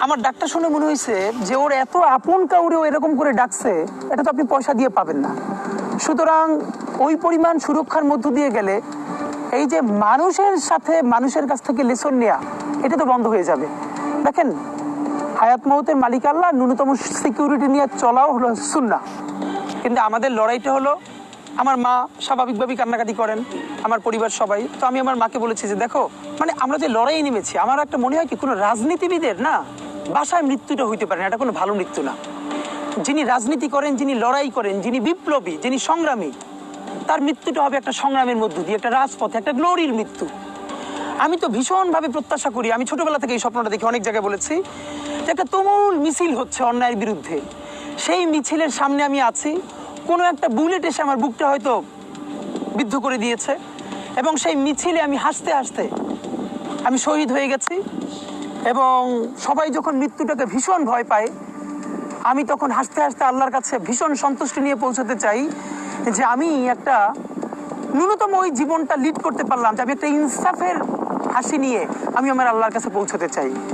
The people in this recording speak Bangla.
আমার ডাকটা শুনে মনে হয়েছে যে ওর এত আপন কাউরেও এরকম করে ডাকছে, এটা তো আপনি পয়সা দিয়ে পাবেন না। সুতরাং ওই পরিমাণ সুরক্ষার মধ্য দিয়ে গেলে এই যে মানুষের সাথে মানুষের কাছ থেকে লেসন নেওয়া, এটা তো বন্ধ হয়ে যাবে। দেখেন, হায়াত মৌতের মালিক আল্লাহ, ন্যূনতম সিকিউরিটি নিয়ে চলাও হলো সুন্নাহ। কিন্তু আমাদের লড়াইটা হলো, আমার মা স্বাভাবিকভাবেই কান্নাকাটি করেন, আমার পরিবার সবাই। তো আমি আমার মাকে বলেছি যে দেখো, মানে আমরা যে লড়াই নেমেছি, আমার একটা মনে হয় কি, কোনো রাজনীতিবিদের না বাসায় মৃত্যুটা হইতে পারে না, এটা কোনো ভালো মৃত্যু না। যিনি রাজনীতি করেন, যিনি লড়াই করেন, যিনি বিপ্লবী, যিনি সংগ্রামী, তার মৃত্যুটা হবে একটা সংগ্রামের মধ্য দিয়ে, একটা রাজপথে, একটা গ্লোরির মৃত্যু। আমি তো ভীষণভাবে প্রত্যাশা করি, আমি ছোটবেলা থেকে এই স্বপ্নটা দেখি, অনেক জায়গায় বলেছি, যে একটা তুমুল মিছিল হচ্ছে অন্যায়ের বিরুদ্ধে। সেই মিছিলের সামনে আমি আছি, কোনো একটা বুলেট এসে আমার বুকটা হয়তো বিদ্ধ করে দিয়েছে, এবং সেই মিছিলে আমি হাসতে হাসতে আমি শহীদ হয়ে গেছি। এবং সবাই যখন মৃত্যুটাকে ভীষণ ভয় পায়, আমি তখন হাসতে হাসতে আল্লাহর কাছে ভীষণ সন্তুষ্টি নিয়ে পৌঁছতে চাই যে আমি একটা ন্যূনতম ওই জীবনটা লিড করতে পারলাম, যে আমি একটা ইনসাফের হাসি নিয়ে আমি আমার আল্লাহর কাছে পৌঁছতে চাই।